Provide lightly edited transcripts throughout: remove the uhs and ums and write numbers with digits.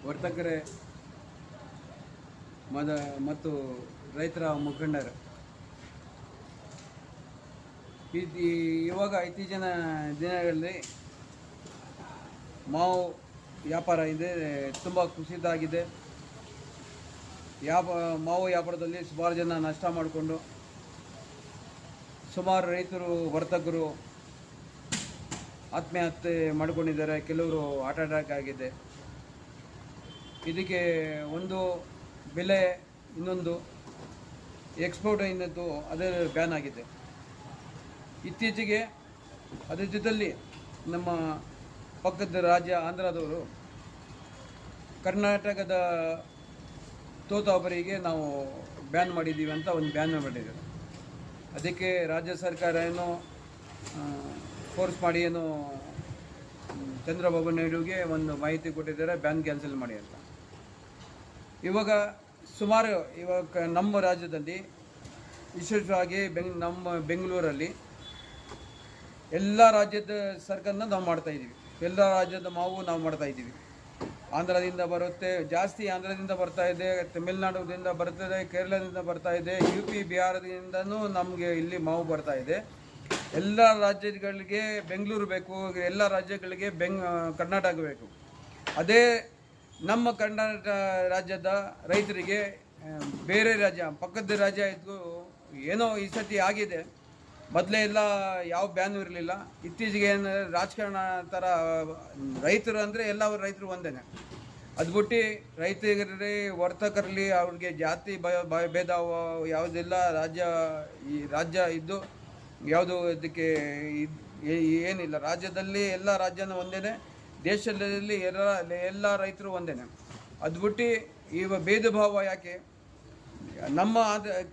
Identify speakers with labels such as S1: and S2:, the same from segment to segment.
S1: ವರ್ತಕರೇ ಮತ್ತು ರೈತರ ಮುಖಂಡರು ಇವಾಗ ಇತ್ತೀಚಿನ ದಿನಗಳಲ್ಲಿ ಮಾವು ವ್ಯಾಪಾರ ಇದೆ, ತುಂಬ ಕುಸಿತ ಆಗಿದೆ. ಮಾವು ವ್ಯಾಪಾರದಲ್ಲಿ ಸುಮಾರು ಜನ ನಷ್ಟ ಮಾಡಿಕೊಂಡು ಸುಮಾರು ರೈತರು ವರ್ತಕರು ಆತ್ಮಹತ್ಯೆ ಮಾಡಿಕೊಂಡಿದ್ದಾರೆ. ಕೆಲವರು ಹಾರ್ಟ್ ಅಟ್ಯಾಕ್ ಆಗಿದೆ. ಇದಕ್ಕೆ ಒಂದು ಬೆಲೆ, ಇನ್ನೊಂದು ಎಕ್ಸ್ಪೋರ್ಟ್ ಇನ್ನದ್ದು ಅದೇ ಬ್ಯಾನ್ ಆಗಿದೆ. ಇತ್ತೀಚೆಗೆ ಅದರ ಜೊತೆಯಲ್ಲಿ ನಮ್ಮ ಪಕ್ಕದ ರಾಜ್ಯ ಆಂಧ್ರದವರು ಕರ್ನಾಟಕದ ತೋತಾಪರಿಗೆ ನಾವು ಬ್ಯಾನ್ ಮಾಡಿದ್ದೀವಿ ಅಂತ ಒಂದು ಬ್ಯಾನ್ ಮಾಡಿದ್ದಾರೆ. ಅದಕ್ಕೆ ರಾಜ್ಯ ಸರ್ಕಾರ ಏನೋ ಫೋರ್ಸ್ ಮಾಡಿ ಏನೋ ಚಂದ್ರಬಾಬು ನಾಯ್ಡುಗೆ ಒಂದು ಮಾಹಿತಿ ಕೊಟ್ಟಿದ್ದಾರೆ, ಬ್ಯಾನ್ ಕ್ಯಾನ್ಸಲ್ ಮಾಡಿ ಅಂತ. ಇವಾಗ ನಮ್ಮ ರಾಜ್ಯದಲ್ಲಿ ವಿಶೇಷವಾಗಿ ನಮ್ಮ ಬೆಂಗಳೂರಲ್ಲಿ ಎಲ್ಲ ರಾಜ್ಯದ ಸರ್ಕಾರನ ನಾವು ಮಾಡ್ತಾಯಿದ್ದೀವಿ. ಎಲ್ಲ ರಾಜ್ಯದ ಮಾವು ನಾವು ಮಾಡ್ತಾಯಿದ್ದೀವಿ. ಆಂಧ್ರದಿಂದ ಬರುತ್ತೆ, ಜಾಸ್ತಿ ಆಂಧ್ರದಿಂದ ಬರ್ತಾ ಇದೆ, ತಮಿಳುನಾಡಿನಿಂದ ಬರ್ತದೆ, ಕೇರಳದಿಂದ ಬರ್ತಾ ಇದೆ, UP ಬಿಹಾರದಿಂದನೂ ನಮಗೆ ಇಲ್ಲಿ ಮಾವು ಬರ್ತಾ ಇದೆ. ಎಲ್ಲ ರಾಜ್ಯಗಳಿಗೆ ಬೆಂಗಳೂರು ಬೇಕು, ಎಲ್ಲ ರಾಜ್ಯಗಳಿಗೆ ಕರ್ನಾಟಕ ಬೇಕು. ಅದೇ ನಮ್ಮ ಕರ್ನಾಟಕ ರಾಜ್ಯದ ರೈತರಿಗೆ ಬೇರೆ ರಾಜ್ಯ, ಪಕ್ಕದ ರಾಜ್ಯ ಇದ್ದು ಏನೋ ಈ ಸತಿ ಆಗಿದೆ. ಮೊದಲೇ ಎಲ್ಲ ಯಾವ ಬ್ಯಾನು ಇರಲಿಲ್ಲ. ಇತ್ತೀಚೆಗೆ ಏನು ರಾಜಕಾರಣ ಥರ ರೈತರು ಅಂದರೆ ಎಲ್ಲ ರೈತರು ಒಂದೇ. ಅದು ಬಿಟ್ಟು ರೈತರಲ್ಲಿ ವರ್ತಕರಲ್ಲಿ ಅವ್ರಿಗೆ ಜಾತಿ ಭೇದ ಯಾವುದಿಲ್ಲ. ಈ ರಾಜ್ಯ ಇದ್ದು ಯಾವುದು ಇದಕ್ಕೆ ಏನಿಲ್ಲ. ರಾಜ್ಯದಲ್ಲಿ ಎಲ್ಲ ರಾಜ್ಯನೂ ಒಂದೇ, ದೇಶದಲ್ಲಿ ಎಲ್ಲ ರೈತರು ಒಂದೇ. ಅದು ಬಿಟ್ಟು ಈಗ ಭೇದ ಭಾವ ಯಾಕೆ? ನಮ್ಮ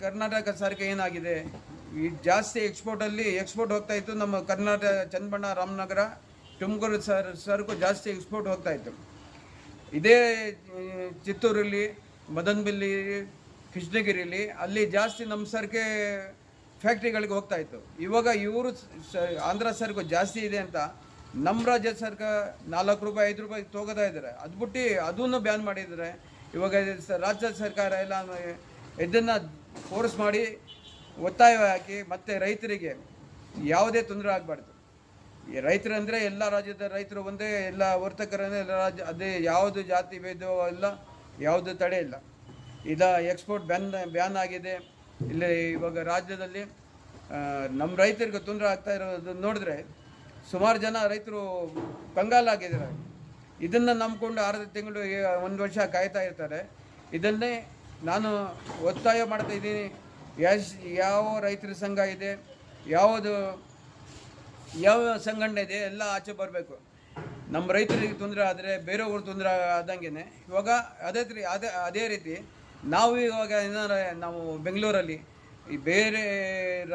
S1: ಕರ್ನಾಟಕ ಸರ್ಕಾರ ಏನಾಗಿದೆ, ಈ ಜಾಸ್ತಿ ಎಕ್ಸ್ಪೋರ್ಟ್ ಹೋಗ್ತಾಯಿತ್ತು. ನಮ್ಮ ಕರ್ನಾಟಕ ಚನ್ನಬಣ್ಣ, ರಾಮನಗರ, ತುಮಕೂರು ಸರಕು ಜಾಸ್ತಿ ಎಕ್ಸ್ಪೋರ್ಟ್ ಹೋಗ್ತಾಯಿತ್ತು. ಇದೇ ಚಿತ್ತೂರಲ್ಲಿ, ಮದನಬಿಲ್ಲಿ, ಕೃಷ್ಣಗಿರಿಲಿ ಅಲ್ಲಿ ಜಾಸ್ತಿ ನಮ್ಮ ಸರಕೆ ಫ್ಯಾಕ್ಟ್ರಿಗಳಿಗೆ ಹೋಗ್ತಾಯಿತ್ತು. ಇವಾಗ ಇವರು ಆಂಧ್ರ ಸರಕು ಜಾಸ್ತಿ ಇದೆ ಅಂತ ನಮ್ಮ ರಾಜ್ಯ ಸರ್ಕಾರ 4 ರೂಪಾಯಿ 5 ರೂಪಾಯಿ ತೊಗೋತಾ ಇದ್ದಾರೆ. ಅದು ಬಿಟ್ಟು ಅದನ್ನು ಬ್ಯಾನ್ ಮಾಡಿದ್ದಾರೆ. ಇವಾಗ ರಾಜ್ಯ ಸರ್ಕಾರ ಎಲ್ಲ ಇದನ್ನು ಫೋರ್ಸ್ ಮಾಡಿ ಒತ್ತಾಯ ಹಾಕಿ ಮತ್ತು ರೈತರಿಗೆ ಯಾವುದೇ ತೊಂದರೆ ಆಗಬಾರ್ದು. ಈ ರೈತರಂದರೆ ಎಲ್ಲ ರಾಜ್ಯದ ರೈತರು ಒಂದೇ, ಎಲ್ಲ ವರ್ತಕರನ್ನೇ ಎಲ್ಲ ರಾಜ್ಯ ಅದೇ, ಯಾವುದು ಜಾತಿ ಭೇದ ಇಲ್ಲ, ಯಾವುದು ತಡೆ ಇಲ್ಲ. ಎಕ್ಸ್ಪೋರ್ಟ್ ಬ್ಯಾನ್ ಆಗಿದೆ. ಇಲ್ಲಿ ಇವಾಗ ರಾಜ್ಯದಲ್ಲಿ ನಮ್ಮ ರೈತರಿಗೆ ತೊಂದರೆ ಆಗ್ತಾ ಇರೋದು ನೋಡಿದ್ರೆ ಸುಮಾರು ಜನ ರೈತರು ಕಂಗಾಲಾಗಿದ್ದಾರೆ. ಇದನ್ನು ನಂಬಿಕೊಂಡು 6 ತಿಂಗಳು 1 ವರ್ಷ ಕಾಯ್ತಾ ಇರ್ತಾರೆ. ಇದನ್ನೇ ನಾನು ಒತ್ತಾಯ ಮಾಡ್ತಾ ಇದ್ದೀನಿ. ಯಾವ ರೈತರ ಸಂಘ ಇದೆ, ಯಾವ ಸಂಘಟನೆ ಇದೆ, ಎಲ್ಲ ಆಚೆ ಬರಬೇಕು. ನಮ್ಮ ರೈತರಿಗೆ ತೊಂದರೆ ಆದರೆ ಬೇರೆಯವ್ರು ತೊಂದರೆ ಆದಂಗೆ. ಇವಾಗ ಅದೇ ರೀತಿ ನಾವು ಇವಾಗ ನಾವು ಬೆಂಗಳೂರಲ್ಲಿ ಈ ಬೇರೆ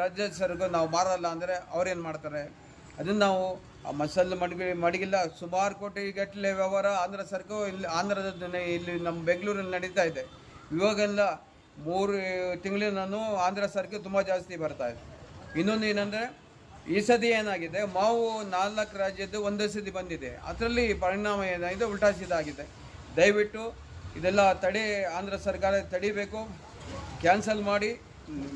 S1: ರಾಜ್ಯ ಸರಕು ನಾವು ಮಾರಲ್ಲ ಅಂದರೆ ಅವ್ರೇನು ಮಾಡ್ತಾರೆ? ಅದನ್ನು ನಾವು ಮಸಾಲೆ ಮಡಗಿಲ್ಲ. ಸುಮಾರು ಕೋಟಿ ಗಟ್ಟಲೆ ವ್ಯವಹಾರ ಆಂಧ್ರ ಸರಕು ಇಲ್ಲಿ ನಮ್ಮ ಬೆಂಗಳೂರಲ್ಲಿ ನಡೀತಾ ಇದೆ. ಇವಾಗೆಲ್ಲ 3 ತಿಂಗಳಿನೂ ಆಂಧ್ರ ಸರಕು ತುಂಬ ಜಾಸ್ತಿ ಬರ್ತಾ ಇದೆ. ಇನ್ನೊಂದು ಏನಂದರೆ, ಈ ಸತಿ ಏನಾಗಿದೆ, ಮಾವು 4 ರಾಜ್ಯದ್ದು ಒಂದೇ ಸತಿ ಬಂದಿದೆ. ಅದರಲ್ಲಿ ಪರಿಣಾಮ ಏನಾಗಿದೆ, ಉಲ್ಟಾ ಸೀದಾ ಆಗಿದೆ. ದಯವಿಟ್ಟು ಇದೆಲ್ಲ ಆಂಧ್ರ ಸರ್ಕಾರ ತಡಿಬೇಕು, ಕ್ಯಾನ್ಸಲ್ ಮಾಡಿ.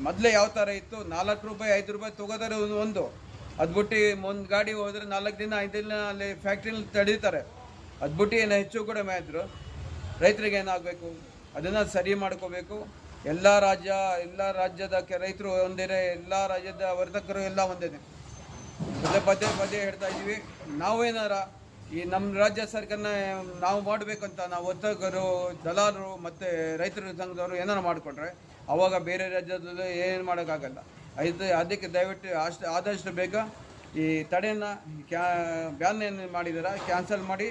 S1: ಮೊದಲೇ ಯಾವ ಥರ ಇತ್ತು, 4 ರೂಪಾಯಿ 5 ರೂಪಾಯಿ ತೊಗೋತಾರೆ ಒಂದು. ಅದು ಬಿಟ್ಟು ಒಂದು ಗಾಡಿ ಹೋದರೆ 4 ದಿನ 5 ದಿನ ಅಲ್ಲಿ ಫ್ಯಾಕ್ಟ್ರಿನಲ್ಲಿ ತಡೀತಾರೆ. ಅದು ಬಿಟ್ಟು ಏನು ಹೆಚ್ಚು ಕಡಿಮೆ ಆಯಿತು ರೈತರಿಗೆ ಏನಾಗಬೇಕು, ಅದನ್ನು ಸರಿ ಮಾಡ್ಕೋಬೇಕು. ಎಲ್ಲ ರಾಜ್ಯದ ರೈತರು ಒಂದೇ, ಎಲ್ಲ ರಾಜ್ಯದ ವರ್ತಕರು ಎಲ್ಲ ಒಂದೇ. ಪದೇ ಹೇಳ್ತಾ ಇದ್ದೀವಿ. ನಾವೇನಾರ ಈ ನಮ್ಮ ರಾಜ್ಯ ಸರ್ಕಾರನ ನಾವು ಮಾಡಬೇಕಂತ ನಾವು ವರ್ತಕರು, ದಲಾಲರು ಮತ್ತು ರೈತರ ಸಂಘದವರು ಏನಾರು ಮಾಡಿಕೊಂಡ್ರೆ ಆವಾಗ ಬೇರೆ ರಾಜ್ಯದಲ್ಲಿ ಏನು ಮಾಡೋಕ್ಕಾಗಲ್ಲ. ಅದಕ್ಕೆ ದಯವಿಟ್ಟು ಆದಷ್ಟು ಬೇಗ ಈ ತಡೆಯನ್ನು ಬ್ಯಾನ್ ಏನು ಮಾಡಿದಾರೆ ಕ್ಯಾನ್ಸಲ್ ಮಾಡಿ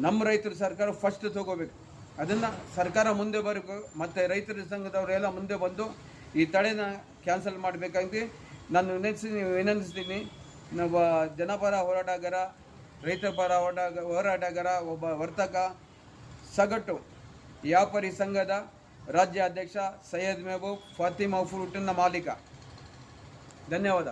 S1: ನಮ್ಮ ರೈತರ ಸರ್ಕಾರ ಫಸ್ಟ್ ತೊಗೋಬೇಕು. ಅದನ್ನು ಸರ್ಕಾರ ಮುಂದೆ ಬರಬೇಕು ಮತ್ತು ರೈತರ ಸಂಘದವರೆಲ್ಲ ಮುಂದೆ ಬಂದು ಈ ತಡೆನ ಕ್ಯಾನ್ಸಲ್ ಮಾಡಬೇಕಂತ ನಾನು ವಿನಂತಿಸ್ತೀನಿ. ಒಬ್ಬ ಜನಪರ ಹೋರಾಟಗಾರ, ರೈತರ ಪರ ಹೋರಾಟಗಾರ, ಒಬ್ಬ ವರ್ತಕ, ಸಗಟು ವ್ಯಾಪಾರಿ ಸಂಘದ ರಾಜ್ಯಾಧ್ಯಕ್ಷ ಸೈಯದ್ ಮೆಹಬೂಬ್ ಫಾತಿಮಾ ಫ್ರೂಟಿನ ಮಾಲೀಕ. ಧನ್ಯವಾದ.